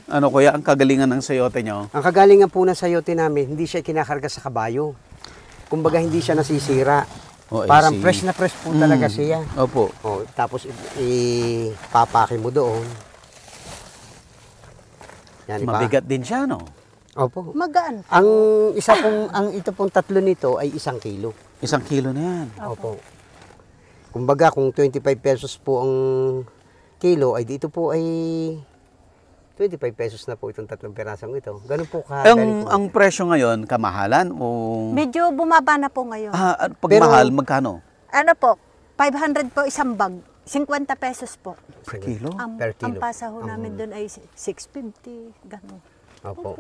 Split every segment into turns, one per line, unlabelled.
Ano kuya, ang kagalingan ng sayote nyo?
Ang kagalingan po ng sayote namin, hindi siya kinakarga sa kabayo. Kumbaga hindi siya nasisira. Parang fresh na fresh po talaga siya.
Opo.
Tapos ipapake mo doon. Yan,
mabigat din siya, no?
Opo.
Magaan.
Ang ito pong tatlo nito ay 1 kilo.
1 kilo na yan.
Opo. Kumbaga kung 25 pesos po ang kilo, ay dito po ay 25 pesos na po itong 3 pirasong ito. Ganun po
Ang presyo ngayon, kamahalan o...
Medyo bumaba na po ngayon.
Pag mahal, magkano?
Ano po, 500 po isang bag. 50 pesos po.
Per kilo?
Per kilo.
Ang pasaho namin doon ay 650, gano'n.
Opo.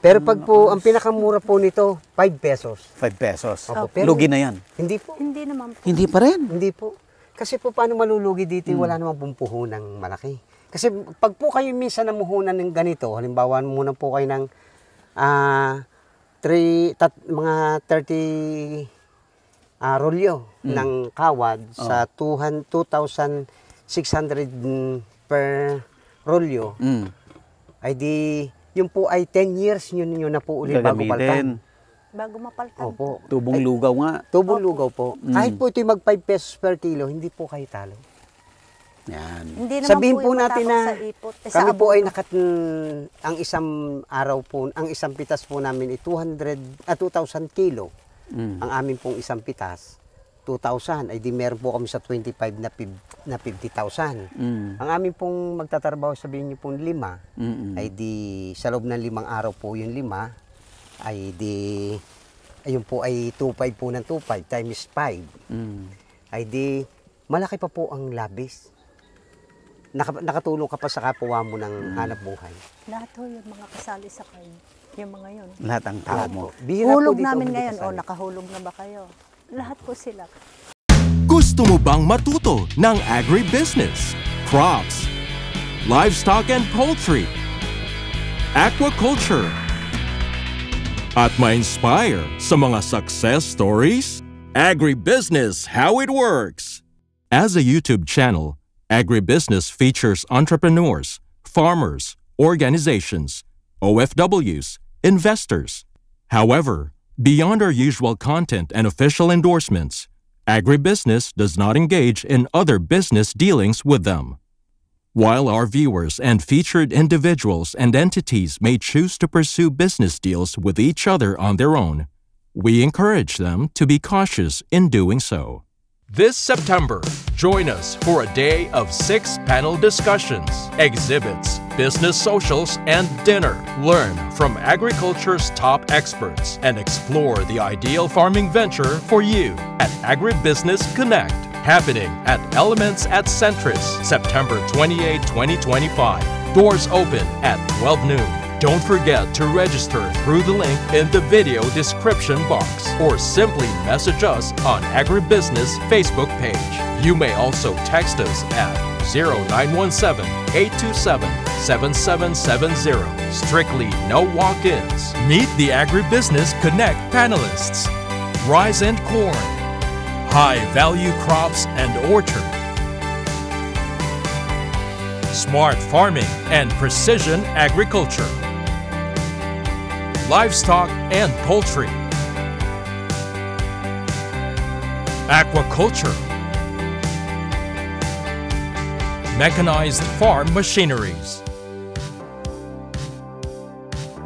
Pero pag po, ang pinakamura po nito, 5 pesos.
5 pesos.
Opo. Pero,
lugi na yan?
Hindi po.
Hindi naman po.
Hindi pa rin?
Hindi po. Kasi po, paano malulugi dito, wala namang pumpuhunang malaki. Kasi pag po kayo minsan namuhunan ng ganito, halimbawa muna po kayo ng mga 30 rolyo ng kawad sa 2,600 per rolyo, ay di, yun po ay 10 years yun na po ulit bago paltan.
Bago mapaltan.
Opo.
Tubong lugaw nga.
Tubong lugaw po. Kahit po ito'y mag 5 pesos per kilo, hindi po kayo talo.
Yan.
Hindi naman
Sabihin
po
po natin na
sa ipot,
kami po ay ang isang araw po, ang isang pitas po namin ay 2,000 kilo. Ang amin pong isang pitas, 2,000, ay di meron po kami sa 25 na 50,000. Ang amin pong magtatrabaho, sabihin niyo pong 5, ay di sa loob ng 5 araw po yung 5, ay di, ayun po ay 2,500 po ng 2,500 times 5. Ay di, malaki pa po ang labis. Nakatulong ka pa sa kapwa mo ng hanap buhay.
Lahat ho yung mga kasali sa kayo. Yung mga yun.
Lahat ang tao mo.
Hulog namin ngayon. Nakahulog na ba kayo? Lahat po sila.
Gusto mo bang matuto ng agribusiness, crops, livestock and poultry, aquaculture, at ma-inspire sa mga success stories? Agribusiness, how it works! As a YouTube channel, Agribusiness features entrepreneurs, farmers, organizations, OFWs, investors. However, beyond our usual content and official endorsements, Agribusiness does not engage in other business dealings with them. While our viewers and featured individuals and entities may choose to pursue business deals with each other on their own, we encourage them to be cautious in doing so. This September, join us for a day of 6 panel discussions, exhibits, business socials, and dinner. Learn from agriculture's top experts and explore the ideal farming venture for you at Agribusiness Connect, happening at Elements at Centris, September 28, 2025. Doors open at 12 noon. Don't forget to register through the link in the video description box or simply message us on Agribusiness Facebook page. You may also text us at 0917-827-7770. Strictly no walk-ins. Meet the Agribusiness Connect panelists. Rice and corn, high-value crops and orchard, smart farming and precision agriculture, livestock and poultry, aquaculture, mechanized farm machineries.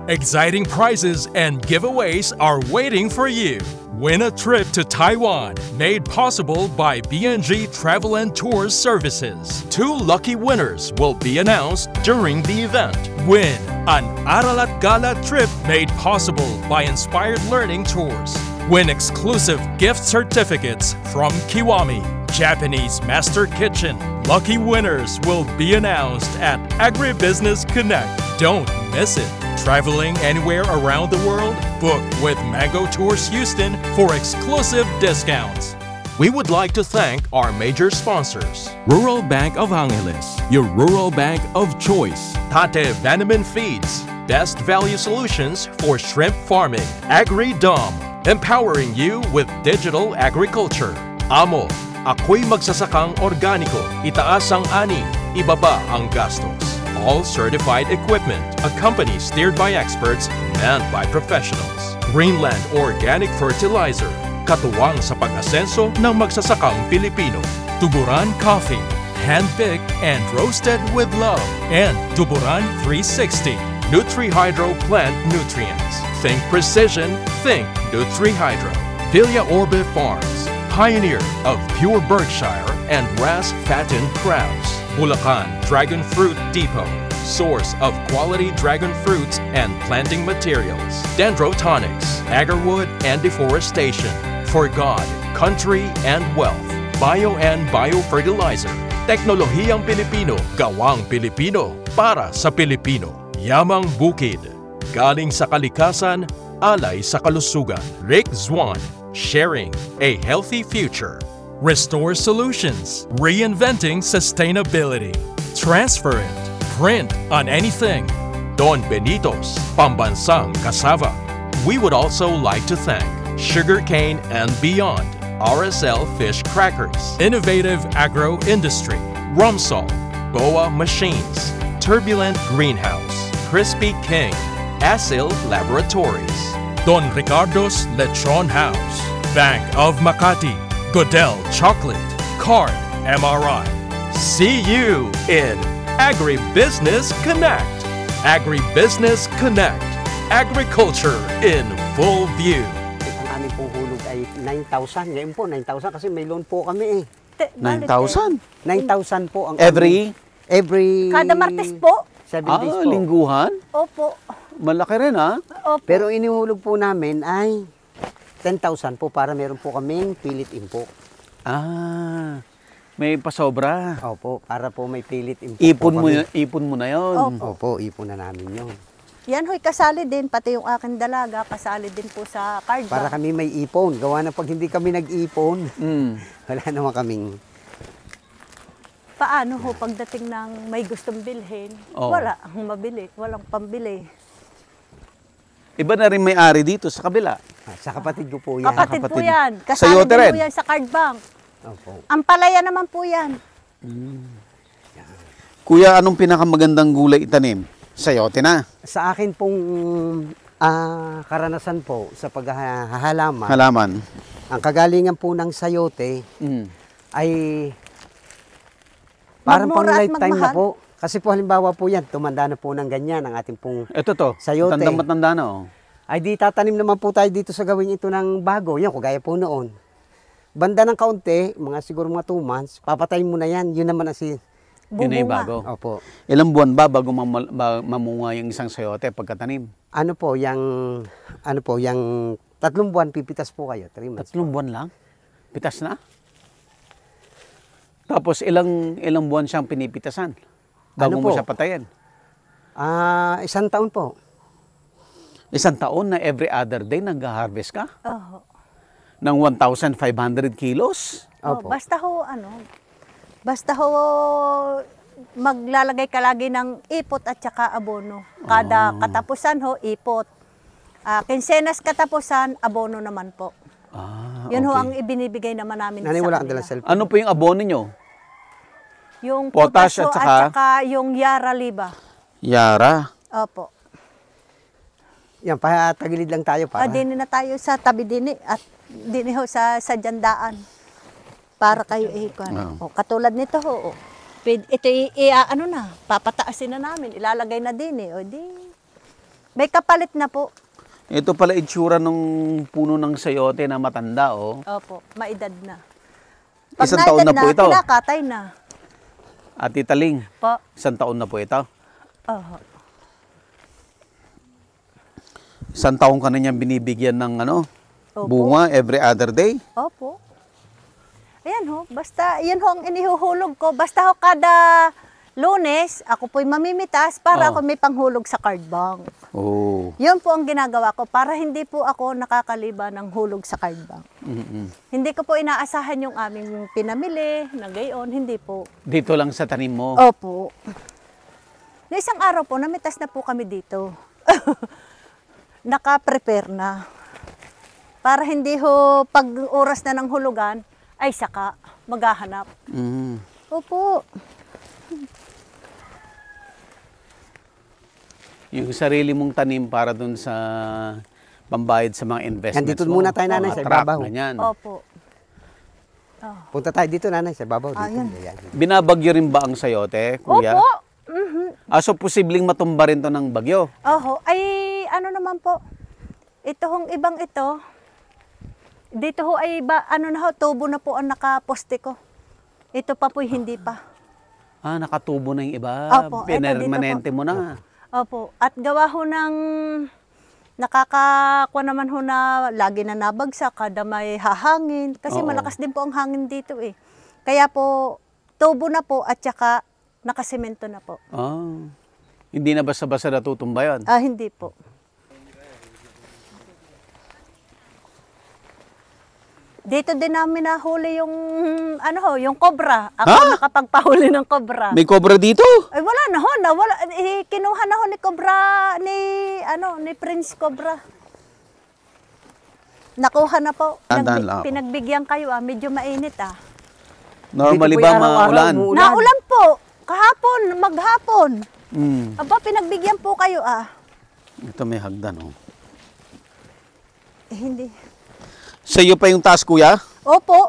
Exciting prizes and giveaways are waiting for you. Win a trip to Taiwan, made possible by BNG Travel and Tours Services. 2 lucky winners will be announced during the event. Win an Aralat Gala trip made possible by Inspired Learning Tours. Win exclusive gift certificates from Kiwami, Japanese Master Kitchen. Lucky winners will be announced at Agribusiness Connect. Don't miss it. Traveling anywhere around the world? Book with Mango Tours Houston for exclusive discounts. We would like to thank our major sponsors. Rural Bank of Angeles, your rural bank of choice. Tate Vandeman Feeds, best value solutions for shrimp farming. AgriDom, empowering you with digital agriculture. Amo, ako'y magsasakang organiko. Itaas ang ani, ibaba ang gastos. All certified equipment, a company steered by experts, manned by professionals. Greenland Organic Fertilizer, katuwang sa pag-asenso ng magsasakang Pilipino. Tuburan Coffee, hand-picked and roasted with love. And Tuburan 360, Nutri-Hydro Plant Nutrients. Think precision, think Nutri-Hydro. Villa Orbe Farms, pioneer of pure Berkshire and grass-fattened crabs. Bulacan Dragon Fruit Depot, source of quality dragon fruits and planting materials. Dendrotonics, agarwood and deforestation. For God, country and wealth. Bio and Biofertilizer. Teknolohiyang Pilipino, gawang Pilipino, para sa Pilipino. Yamang Bukid, galing sa kalikasan, alay sa kalusugan. Rick Zwan, sharing a healthy future. Restore Solutions, reinventing sustainability. Transfer it, print on anything. Don Benitos, pambansang cassava. We would also like to thank Sugarcane and Beyond, RSL Fish Crackers, Innovative Agro Industry, Rumsol, Boa Machines, Turbulent Greenhouse, Crispy King, Asil Laboratories, Don Ricardo's Lechon House, Bank of Makati, Goodell Chocolate, Card MRI. See you in Agribusiness Connect. Agribusiness Connect. Agriculture in full view.
Ang aming pong hulog ay 9,000. Ngayon po, 9,000 kasi may loan po kami eh.
9,000?
9,000 po ang
Every?
every
Kada Martes po?
7 days po.
Lingguhan?
Opo.
Malaki rin, ha?
Opo.
Pero inihulog po namin ay 10,000 po para meron po kaming pilit impok.
Ah, may pasobra.
Opo, para po may pilit impok
Ipon
po
mo,
kami.
ipon mo na yon.
Opo, ipon na namin yun.
Yan ho'y kasali din, pati yung aking dalaga, kasali din po sa card
Para
bank.
kami may ipon. Gawa na pag hindi kami nag-ipon, wala naman kaming...
Paano ho pagdating ng may gustong bilhin,
Oo.
wala ang mabili, walang pambili.
Iba na rin may-ari dito sa kabila.
Sa kapatid ko po yan.
Kapatid po
kapatid.
yan,
Sa
kasali
yote
din
rin?
po yan sa card bank.
Opo.
Ang palaya naman po yan.
Kuya, anong pinakamagandang gulay itanim? Sayote na.
Sa akin pong karanasan po sa paghahalaman,
Halaman.
ang kagalingan po ng sayote
Mm.
ay parang pang
Magmura at
lifetime na
magmahal.
po. Kasi po halimbawa po yan, tumanda na po ng ganyan ang ating pong
Ito to.
Sayote.
Matanda na, oh.
ay di tatanim naman po tayo dito sa gawin ito ng bago. Yan, kagaya po noon. Banda ng kaunti, mga siguro mga 2 months, papatayin mo na yan. Yun naman ang si...
Yun na yung
Bumunga.
bago.
Opo.
Ilang buwan ba bago mamunga yung isang sayote pagkatanim?
Ano po, yung 3 buwan pipitas po kayo. 3 months.
3 buwan lang? Pitas na? Tapos ilang buwan siyang pinipitasan bago
Ano
mo
po?
siya patayin?
1 taon po.
1 taon na every other day nag-harvest ka?
Oho.
Ng 1,500 kilos?
Oh,
Opo.
basta ho maglalagay ka lagi ng ipot at saka abono. Kada katapusan ho, ipot. Kinsenas katapusan, abono naman po.
Ah,
Yun ho
okay.
ang ibinibigay naman namin
Nanay,
sa
wala kang
kanila.
dalang cellphone.
Ano po yung abono nyo?
Yung
Potash
potasyo
at
at
saka-
saka yung Yara Liba.
Yara.
Opo.
Yan, patagilid lang tayo para.
Dini na tayo sa tabi dini at dini ho sa jandaan. Para kayo ihikuan. O, katulad nito ho. O. Ito ano na, papataasin na namin, ilalagay na din eh. O di, may kapalit na po.
Ito pala itsura ng puno ng sayote na matanda, oh.
Opo, maedad na.
Isang taon na po ito.
Kinakatay na.
Ate Taling,
Po.
1 taon na po ito.
Oho.
1 taon ka na niyang binibigyan ng
Opo.
bunga every other day.
Opo. Ayan ho, basta, yan ho ang inihuhulog ko. Basta ho kada Lunes, ako po'y mamimitas para ako may panghulog sa card bank.
Oh.
Yun po ang ginagawa ko para hindi po ako nakakaliba ng hulog sa card bank. Hindi ko po inaasahan yung aming pinamili na gayon, hindi po.
Dito lang sa tanim mo.
Opo. Na isang araw po, namitas na po kami dito. Naka-prepare na. Para hindi ho, pag oras na ng hulugan, ay saka maghahanap.
Mm.
Opo.
Yung sarili mong tanim para dun sa pambayad sa mga investments
Nandito
mo.
muna tayo, nanay,
Mga
sa
truck,
ibabaw.
ganyan.
Opo.
Punta tayo dito, nanay, sa babaw. Dito.
Ayan.
Ayan.
Binabagyo rin ba ang sayote, kuya?
Opo. Mhm.
So posibleng matumba rin to ng bagyo.
Oho. Ay, ano naman po, ito hong ibang ito, dito ho ay, ano na ho, tubo na po ang nakaposte ko. Ito pa po hindi pa.
Nakatubo na yung iba.
Opo, eto,
Pinermanente
dito
mo na.
Opo. At gawa ho ng nakakakuha naman ho na lagi na nabagsak, kada may hahangin. Kasi
Oo.
malakas din po ang hangin dito eh. Kaya po, tubo na po at saka nakasemento na po.
Hindi na basta-basta natutumba yun.
Hindi po. Dito din namin nahuli yung, ano ho, yung cobra. Ako nakapagpahuli ng cobra.
May cobra dito?
Ay wala na ho, nawala. Kinuha na ho ni Cobra, ni Prince Cobra. Nakuha na po.
Tandaan lang ako.
Pinagbigyan kayo medyo mainit
Normally
Dito po
ba
yung araw-araw
maulan?
umuulan.
Naulan po, kahapon, maghapon.
Mm.
Aba, pinagbigyan po kayo
Ito may hagdan, oh.
Hindi.
Sa iyo pa yung taas, kuya?
Opo.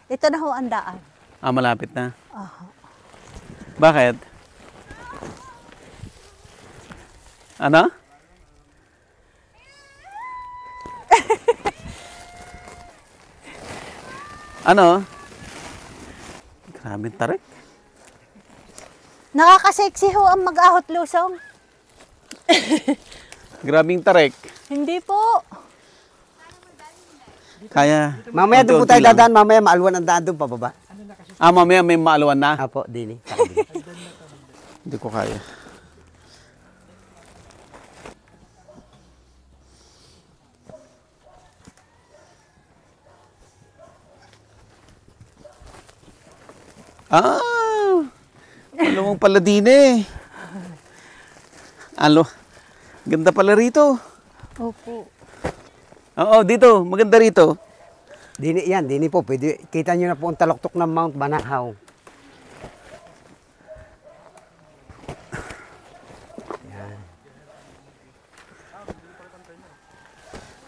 Ito na ho ang daan.
Malapit na. Bakit? Ano? Ano? Grabing tarik.
Nakakaseksi ho ang mag-ahot lusong.
Grabing tarik.
Hindi po.
Kaya.
Mamaya doon po
unti-unti
tayo
lang.
dadaan. Mamaya maalwan ang daan doon pababa.
Mamaya may maaluan na.
Apo, dili.
Hindi ko kaya. Ano mong pala din eh. Ganda pala rito.
Opo.
Oo, dito. Maganda rito.
Dini yan, dini po. Pwede, kita nyo na po ang taloktok ng Mount Banahaw.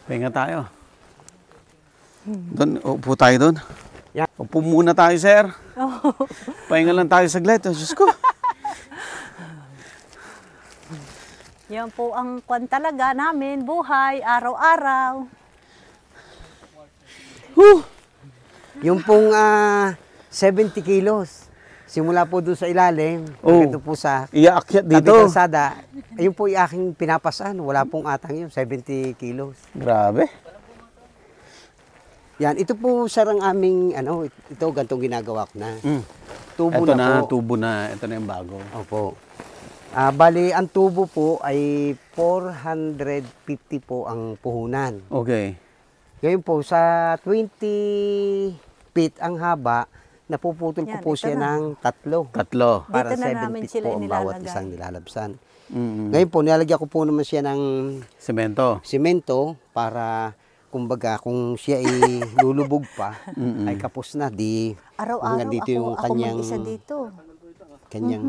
Pahinga tayo. Doon, upo tayo doon.
Yan.
Upo muna tayo, sir. Pahinga lang tayo saglit. Oh, Diyos ko.
Yan po ang kwan talaga namin, buhay, araw-araw.
Yung pong 70 kilos. Simula po doon sa ilalim.
Oh.
Hanggang doon po sa
Iaakyat
tabi
dito.
kalsada. Ayun po yung aking pinapasan. Wala pong atang yun. 70 kilos.
Grabe.
Yan. Ito po sarang aming, ito gantong ginagawa ko na. Tubo
Ito
na,
na,
po.
tubo na. Ito na yung bago.
Opo. Bali, ang tubo po ay 450 po ang puhunan.
Okay.
Ngayon po, sa 20 feet ang haba, napuputol ko
Yan,
po
ito
siya
na.
ng tatlo.
Tatlo.
Para
Dito na
7
namin
feet
sila
po ang bawat
inilalagay.
isang nilalabsan.
Mm-mm.
Ngayon po, nilalagyan ko po naman siya ng
Semento.
simento para, kumbaga, kung siya ay lulubog pa, ay kapos na, di
Araw-araw
hanggang dito yung
ako
kanyang,
mag-isa dito.
kanyang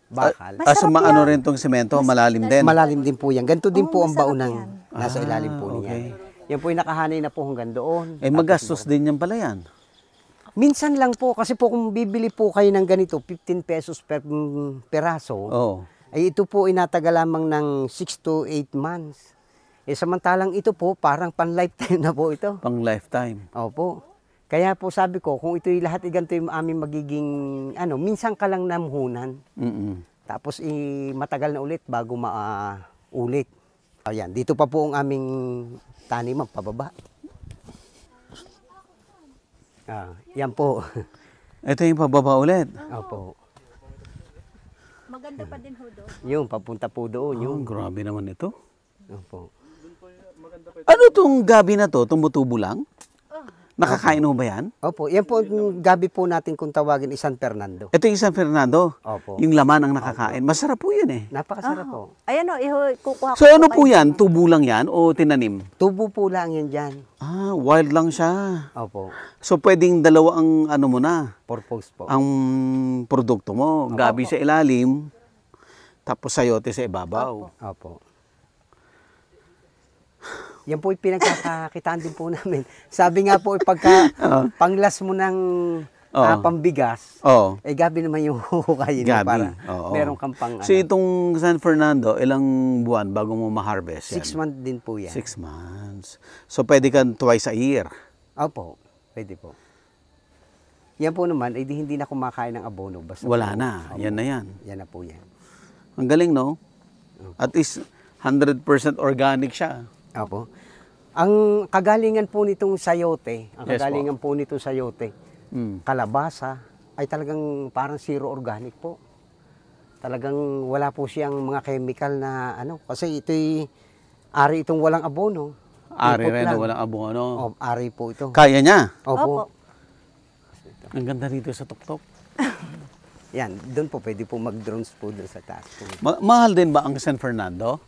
bakal.
Masarap
Maano
yan.
rin tong semento? Malalim din.
Malalim din po yan. Ganito din
Oo,
po ang
masarap
baon ng
yan.
nasa ilalim po niya.
okay.
Yan po yung nakahanay na po hanggang doon.
Magastos din yan pala yan.
Minsan lang po, kasi po kung bibili po kayo ng ganito, 15 pesos per peraso,
Oo.
ay ito po inatagal lamang ng 6 to 8 months. Samantalang ito po, parang pan-lifetime na po ito.
Pang lifetime.
Opo. Kaya po sabi ko, kung ito'y lahat ganito yung aming magiging, minsan ka lang namhunan.
Mm-mm.
Tapos matagal na ulit bago maulit. Ayan, dito pa po ang aming taniman pababa. Yan po.
Ito yung pababa ulit.
Opo.
Maganda pa din ho doon.
Yung papunta po doon.
Oh, grabe naman ito.
Opo.
Ano tong gabi na to? Tumutubo lang? Nakakain ho ba yan?
Opo, yan po ang gabi po natin kung tawagin San Fernando.
Ito yung San Fernando.
Opo.
Yung laman ang nakakain. Masarap po yan eh.
Napakasarap po.
Ayan o, kukuha ko
So ano
kayo.
po yan? Tubo lang yan o tinanim?
Tubo po lang yan dyan.
Ah, wild lang siya.
Opo.
So pwedeng dalawa ang ano mo na,
Purpose po.
ang produkto mo. Gabi sa ilalim, tapos sayote sa ibabaw.
Opo. Yan po yung pinagkakakitaan din po namin. Sabi nga po, pagka panglas mo ng pambigas,
Oo.
gabi naman yung huhukayin mo
Gabi.
para
Oo.
meron kang pang
So itong San Fernando, ilang buwan bago mo ma-harvest yan?
6 months din po yan.
6 months. So pwede ka twice a year.
Opo, pwede po. Yan po naman, di hindi na kumakain ng abono. Basta
Wala
po,
na.
opo,
Yan na yan.
Yan na po yan.
Ang galing, no? At least 100% organic siya.
Opo. Ang kagalingan po nitong sayote, ang
Yes,
kagalingan po nitong sayote,
Mm.
kalabasa, ay talagang parang zero organic po. Talagang wala po siyang mga chemical na ano. Kasi ito'y ari itong walang abono.
Ari
Input
rin na
lang.
walang abono.
Ari po ito.
Kaya niya.
Opo.
Opo.
Ang ganda dito sa tuktok.
Yan, doon po pwede po mag-drones po doon sa taas po.
Mahal din ba ang San Fernando?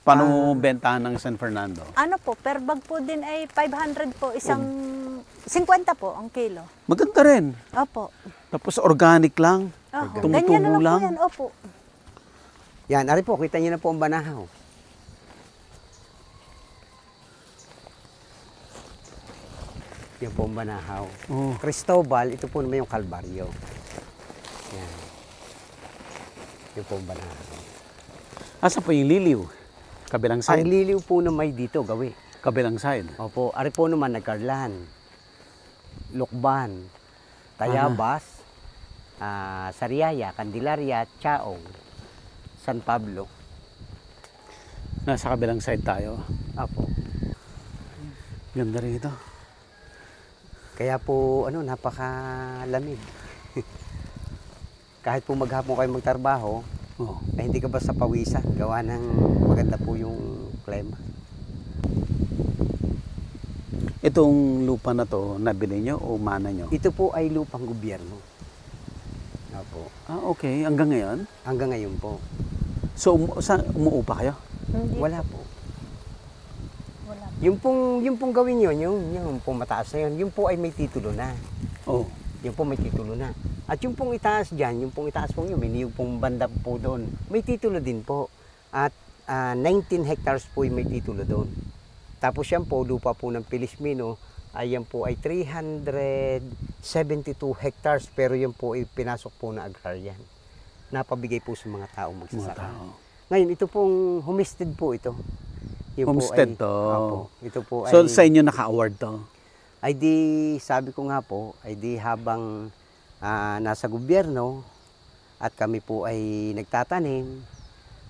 Paano mo bentahan ng San Fernando?
Ano po, per bag po din ay 500 po, isang 50 po ang kilo.
Maganda rin.
Opo.
Tapos organic lang.
Oho.
Tumutubo
Ganyan na lang
lang.
po yan, opo.
Yan, ari po, kita niyo na po ang banahaw. Yan po ang banahaw.
Oh.
Cristobal, ito po naman yung Kalbaryo. Yan. Yan po ang banahaw.
Asa po yung liliw? Kabilang
Ang
side.
liliw po na may dito, gawi.
Kabilang side.
Opo, ari po naman nagkarlan, Lukban, Tayabas, Sariaya, Candelaria, Chaong, San Pablo.
Nasa kabilang side tayo.
Opo.
Ganda rito.
Kaya po, napakalamig. Kahit po maghapon kayo magtrabaho,
Oh.
ay hindi ka basta pawisan. Gawa ng maganda po yung klima.
Itong lupa na to, nabili nyo o mana nyo?
Ito po ay lupang gobyerno. Opo.
Ah, okay. Hanggang ngayon?
Hanggang ngayon po.
So, umuupa kayo?
Hindi
Wala po.
Wala.
Yung pong gawin yun, yung pong mataas na yun, yung po ay may titulo na.
Oh.
Yung po may titulo na. At yung pong itaas dyan, yung pong itaas po yun, may niyog pong banda po doon. May titulo din po. At 19 hectares po yung may titulo doon. Tapos yan po, lupa po ng Pilismino, ay yan po ay 372 hectares. Pero yan po ay pinasok po na agrarian. Napabigay po sa mga taong
Mga
magsasaka.
tao.
Ngayon, ito pong homestead po ito. Yun
Homestead
po ay,
to.
Opo, ito po
So,
ay...
sa inyo naka-award to?
Ay di, sabi ko nga po, ay di habang nasa gobyerno at kami po ay nagtatanim,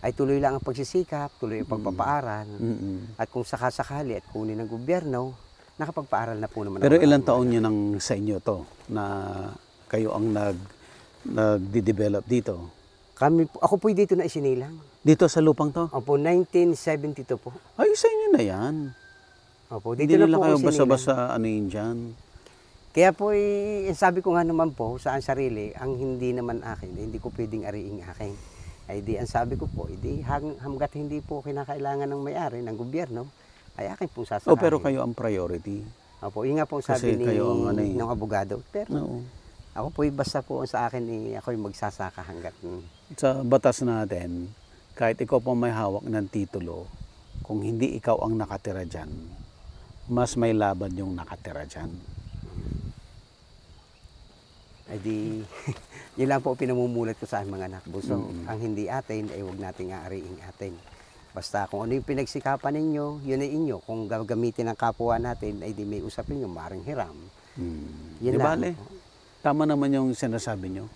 ay tuloy lang ang pagsisikap, tuloy ang pagpapaaral.
Mm-mm.
At kung sakasakali at kunin ng gobyerno, nakapagpaaral na po naman.
Pero
ang mga-
ilang taon nyo nang sa inyo to na kayo ang nagde-develop dito?
Ako po dito na isinilang.
Dito sa lupang to?
Opo, 1972 po.
Ay, sa inyo na yan.
Opo,
Hindi
dito na
nila
po
kayo
ako isinilang.
basta-basta ano yun dyan.
Kaya po, sabi ko nga naman po sa ang sarili, ang hindi naman akin, hindi ko pwedeng ariing akin. Ay di, ang sabi ko po, hanggat hindi po kinakailangan ng may-ari, ng gobyerno, ay akin po sasakahin.
Oh, pero kayo ang priority.
Opo, yun nga po
Kasi
sabi
kayo ang ano eh.
ng abogado. Pero
Oo.
ako po, basta po sa akin, ako'y magsasaka hanggat.
Sa batas natin, kahit ikaw pa may hawak ng titulo, kung hindi ikaw ang nakatira dyan, mas may laban yung nakatira dyan.
Ay di, yun lang po pinamumulat ko sa aking mga anak. So, ang hindi atin, ay huwag nating aariing atin. Basta kung ano yung pinagsikapan ninyo, yun ay inyo. Kung gagamitin ang kapwa natin, ay di may usapin yung maring hiram. Yun
Di
lang.
bale? Tama naman yung sinasabi nyo.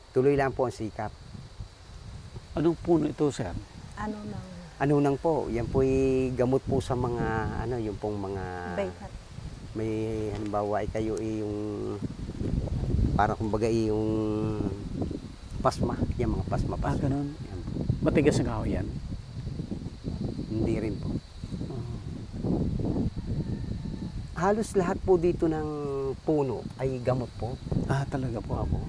Tuloy lang po ang sikap.
Anong puno ito, sir?
Ano nang
Ano nang po, yan po gamot po sa mga, yung pong mga,
baykat.
may halimbawa ay kayo yung, parang kumbaga yung pasma, yung mga pasma.
Ah, ganun.
Yan.
Matigas ang kahoy yan.
Hindi rin po. halos lahat po dito ng puno ay gamot po.
Ah, talaga po.
Opo.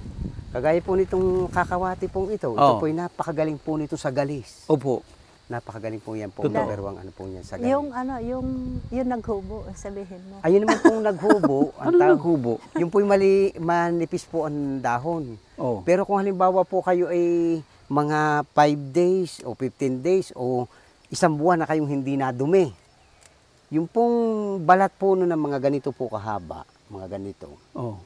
Kagaya po nitong kakawati pong ito. Ito po ay napakagaling po nito sa galis.
Opo.
Napakagaling po yan po.
Totoo.
Number one ano po yan sa galis.
Yung naghubo, sabihin mo.
Ayun naman pong naghubo.
Ano naghubo?
Yung po'y manipis po ang dahon.
Oh.
Pero kung halimbawa po kayo ay mga 5 days o 15 days o isang buwan na kayong hindi nadumi, yung pong balat po ng mga ganito po kahaba, mga ganito,
Oh.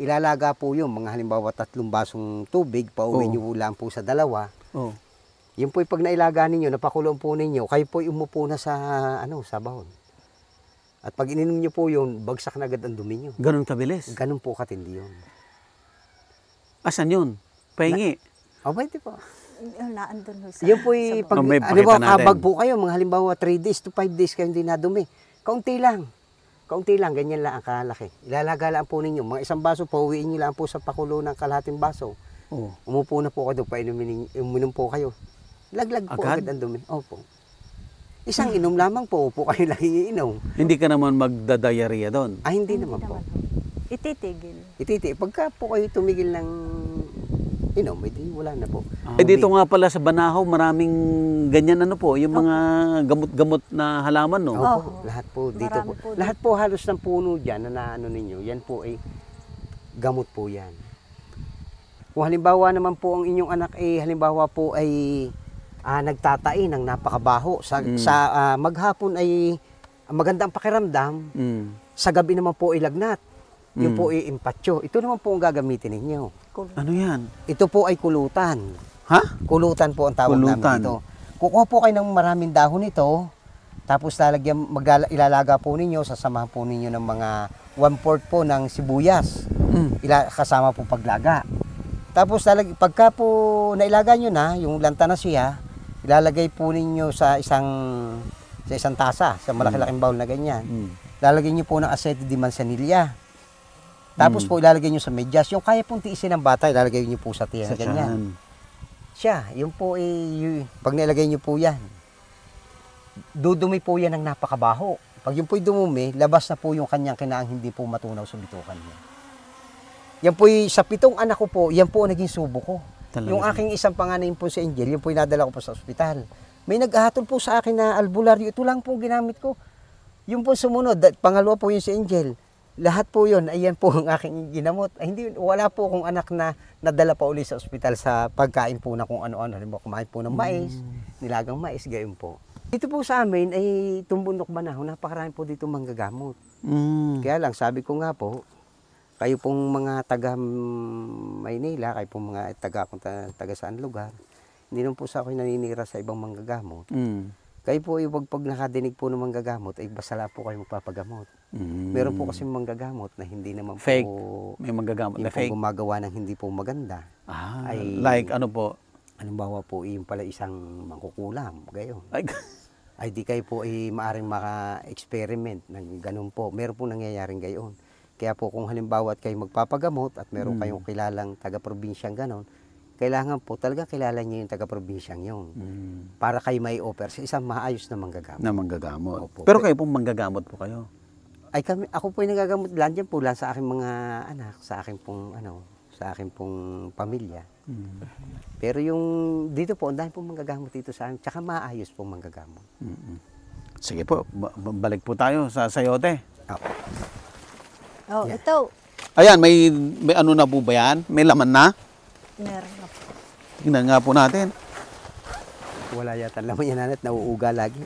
ilalaga po yung mga halimbawa 3 basong tubig, pauwi nyo lang po sa 2.
Oh.
Yung po'y pag nailaga ninyo, napakulong po ninyo, kayo po'y umupo na sa, sa bahon. At pag ininom nyo po yun, bagsak na agad ang dumi nyo.
Ganun kabilis.
Ganun po katindi yun.
Asan yun? Pahingi.
O, pwede po.
Naandun ho sa...
Yan po'y, pag,
May
halimbawa,
pakita natin.
kabag po kayo, mga halimbawa 3 days to 5 days kayo hindi nadumi. Kaunti lang. Kaunti lang, ganyan lang ang kalaki. Ilalaga lang po ninyo. Mga 1 baso, pauwiin nyo lang po sa pakulo ng kalahating baso.
Oh.
Umupo na po kayo, uminom po kayo. Laglag po
Agad?
agad ang dumi. Opo. Isang inom lamang po, upo kayo lang iinom.
Hindi ka naman magdadayariya doon.
Ah, hindi naman po.
Ititigil.
Pagka po kayo tumigil ng inom, edi wala na po.
Eh dito nga pala sa Banahaw, maraming ganyan ano po, yung mga gamot-gamot na halaman, no?
Opo, lahat po dito
Marami
po.
po
Lahat po halos ng puno diyan na naano ninyo, yan po ay gamot po yan. Kung halimbawa naman po ang inyong anak ay halimbawa po ay nagtatain ng napakabaho sa maghapon ay magandang pakiramdam, sa gabi naman po ay lagnat. Yung po ay impatyo. Ito naman po ang gagamitin ninyo.
Ano yan?
Ito po ay kulutan.
Ha?
Kulutan po ang tawag namin
Kulutan.
dito. Kukuha po kayo ng maraming dahon nito, tapos ilalaga po ninyo, sasamahan po ninyo ng mga 1/4 po ng sibuyas. Kasama po paglaga. Tapos pagka po nailaga nyo na, yung lanta na siya, ilalagay po ninyo sa isang tasa, sa malaki-laking bowl na ganyan. Lalagay nyo po ng aceite de manzanilla. Tapos po ilalagay nyo sa medyas. Yung kaya pong tiisin ng bata, ilalagay nyo po sa tiyan.
Sa
Ganyan. Siya, yung po pag nilagay nyo po yan, dudumi po yan ng napakabaho. Pag yung po'y dumumi, labas na po yung kanyang kinaang hindi po matunaw sa bitukan niya. Yan po'y sa 7 anak ko po, yan po ang naging subo ko.
Talaga.
Yung aking isang panganay po si Angel, yung po'y nadala ko po sa ospital. May naghahatol po sa akin na albularyo, ito lang po ginamit ko. Yung po sumunod, pangalawa po yung si Angel. Lahat po yun, ayan po ang aking ginamot. Ay, wala po akong anak na nadala pa uli sa ospital sa pagkain po na kung ano-ano. Halimbawa, kumain po ng mais, nilagang mais, gayon po. Dito po sa amin ay Tumbunok Banahaw, napakarami po dito manggagamot. Kaya lang, sabi ko nga po, kayo pong mga taga Maynila, kayo pong mga taga saan lugar, hindi naman po sa akin naninira sa ibang manggagamot. Kayo po, pag nakadinig po ng manggagamot, ay basala po kayo magpapagamot. Meron po kasi manggagamot na hindi naman
fake.
po
May manggagamot na
yung po
fake.
gumagawa ng hindi po maganda. Ay,
Like ano po?
halimbawa po, yung pala isang mangkukulam, gayon.
Ay,
Di kayo po ay maaring maka-experiment ng ganun po. Meron po nangyayaring gayon. Kaya po kung halimbawa at kayo magpapagamot at meron kayong kilalang taga-probinsyang ganon, kailangan po talaga kilala niyo yung taga-probinsyang yun. Para kayo may offer sa isang maayos na manggagamot.
na manggagamot.
Opo.
Pero kayo pong manggagamot po kayo.
Ako po ay nagagamot lang dyan po lang sa aking mga anak, sa aking pong pamilya. Pero yung dito po, ang dahil po manggagamot dito sa amin, tsaka maayos po manggagamot.
Sige po, balik po tayo sa sayote.
Oh, ito.
Ayan, may ano na po ba yan? May laman na?
Meron na po.
Tingnan nga po natin.
Wala yata laman yan, nanat, nauuga lagi.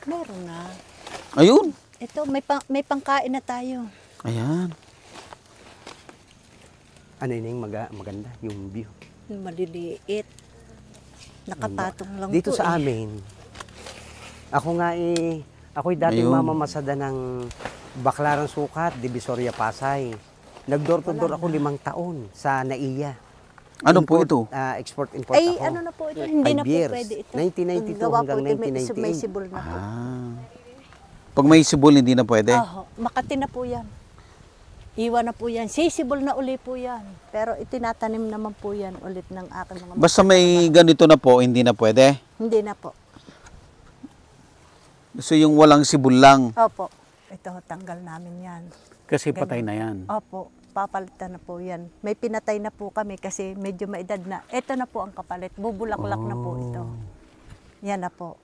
Meron na.
Ayun.
Ito, may pangkain na tayo.
Ayan.
Ano yun yung maganda, yung view.
Maliliit. Nakapatong lang
Dito
po
sa amin, ako'y dating
Ayun.
mamamasada ng Baclaran Sukat, Divisoria Pasay. Nag-door to door ako 5 taon sa NAIA.
Ano po ito?
Export-import
Ay,
ako.
ano na po ito? Hindi
5
na po
years.
pwede ito.
1992
Gawa po
hanggang
ito, may
1998.
sibol na po.
Pag may sibol, hindi na pwede.
Makati na po yan. Iwan na po yan. Sisibol na uli po yan. Pero itinatanim naman po yan ulit ng aking mga
Basta may ganito na po, hindi na pwede.
Hindi na po.
So yung walang sibol lang.
Opo. ito tanggal namin yan.
Kasi patay na yan.
Opo, papalitan na po yan. May pinatay na po kami kasi medyo maedad na. Ito na po ang kapalit, bubulaklak na po ito. Yan na po.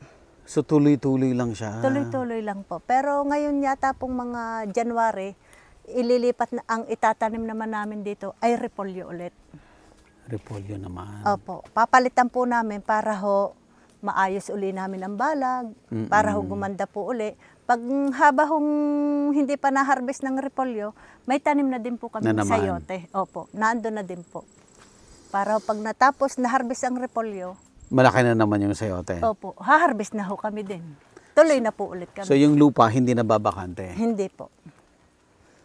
So tuloy-tuloy lang siya.
Tuloy-tuloy lang po. Pero ngayon yata pong mga January, ililipat na ang itatanim naman namin dito ay repolyo ulit.
Repolyo naman.
Opo, papalitan po namin para ho maayos uli namin ang balag, para ho gumanda po uli. Pag haba hong hindi pa na-harvest ng repolyo, may tanim na din po kami
Na
ng
naman.
sayote. Opo, nando na din po. Para ho pag natapos na-harvest ang repolyo,
Malaki na naman yung sayote.
opo, ha-harvest na ho kami din. Tuloy na po ulit kami.
So yung lupa hindi na babakante.
Hindi po.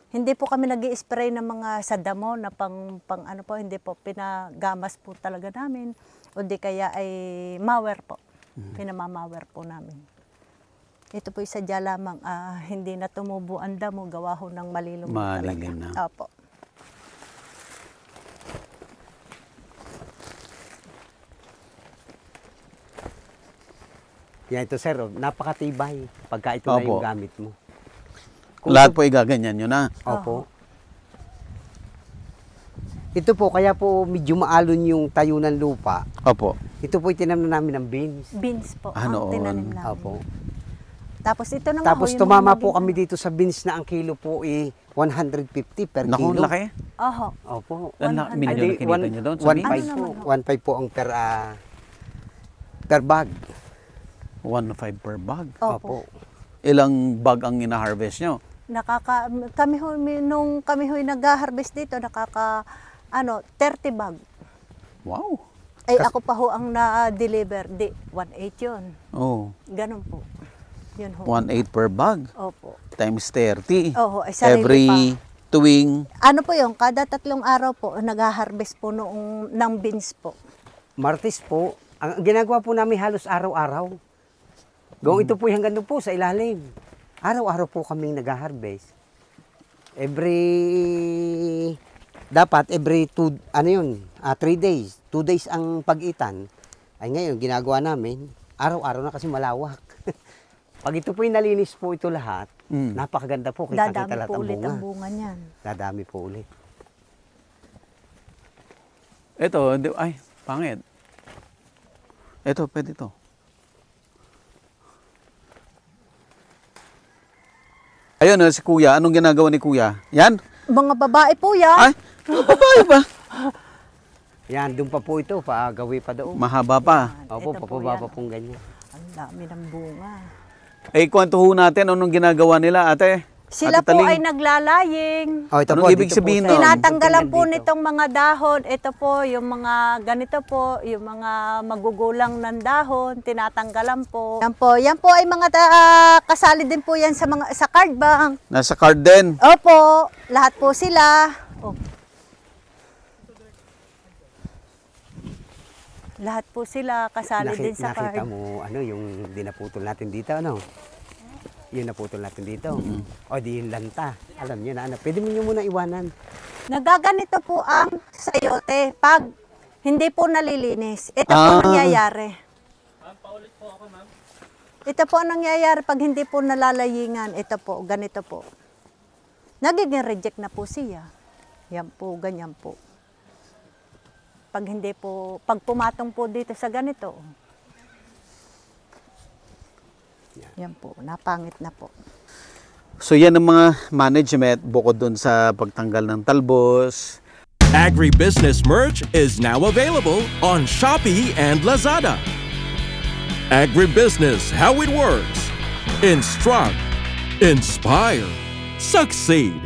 Hindi po kami nag-i-spray ng mga sa damo na pang ano po, hindi po, pinagamas po talaga namin. O di kaya ay mower po. Pinamamawer po namin. Ito po isadya lamang, hindi na tumubo ang damo, gawa ho ng malilom
Malilim na.
Opo.
Yan ito sir, napakatibay pagka ito na
Opo.
yung gamit mo.
Lahat po igaganyan nyo na.
Opo. Ito po, kaya po medyo maalon yung tayo ng lupa.
Opo.
Ito po itinamnan namin ng beans.
Beans po,
Noon.
ang tinanim namin.
Opo.
Tapos ito na
Tapos
yung
tumama
mga
po
beans
kami dito sa beans na ang kilo po 150 per
Naku,
kilo.
laki.
Oho.
Opo.
Binigyan na kinita nyo doon sa
1.5
beans?
po. 1.5 po ang per bag.
1.5 per bag.
Opo.
Ilang bag ang ina-harvest nyo?
Kami ho, nung kami ho'y nag-harvest dito, 30 bag.
Wow.
Ay, ako pa ho ang na-deliver. 1.8 yun.
Oh,
Ganun po. Yun ho.
1.8 per bag.
Opo.
Times 30.
Oho, ay sarili
Every
pa.
tuwing
Ano po yun? Kada 3 araw po, nag-harvest po ng beans po.
Martes po, ang ginagawa po namin halos araw-araw. Ito po hanggang doon po sa ilalim. Araw-araw po kaming nag-harvest. Dapat every 3 days. 2 days ang pag-itan. Ay ngayon, ginagawa namin, araw-araw na kasi malawak. Pag ito po yung nalinis po ito lahat, napakaganda po. Kita-kita
Dadami
lahat
po
ang
ulit
bunga.
ang bunga niyan.
Dadami po ulit.
ito, ay, pangit. Ito, pwede to. Ayun, si Kuya. Anong ginagawa ni Kuya? Yan?
Mga babae po yan.
Ay, babae ba?
Yan, doon pa po ito, gawi pa doon.
Mahaba pa.
Opo,
Ito po
papaba
yan.
pa pong ganyan.
Ang dami ng bunga.
Eh, kwento ho natin anong ginagawa nila, ate.
Sila
Ate
po
Taling.
ay naglalaying.
Ito
Anong ibig
dito
sabihin
po,
nun?
Tinatanggalan po
dito.
nitong mga dahon. Ito po, yung mga ganito po, yung mga magugulang ng dahon, tinatanggalan po. Yan po ay mga kasali din po yan sa card bank.
Nasa card din.
Opo, lahat po sila. Oh. Lahat po sila kasali din sa
Nakita
card.
mo, yung dinaputol natin dito, Yung naputol natin dito. O di yung lanta. Alam niyo na, pwede mo nyo muna iwanan.
Nagaganito po ang sayote pag hindi po nalilinis. Ito po nangyayari. Ito po ang nangyayari pag hindi po nalalayingan. Ito po, ganito po. Nagiging reject na po siya. Yan po, ganyan po. Pag hindi po, pag pumatong po dito sa ganito, yan po, napangit na po.
So yan ang mga management bukod dun sa pagtanggal ng talbos.
Agribusiness merch is now available on Shopee and Lazada. Agribusiness, how it works. Instruct, inspire, succeed.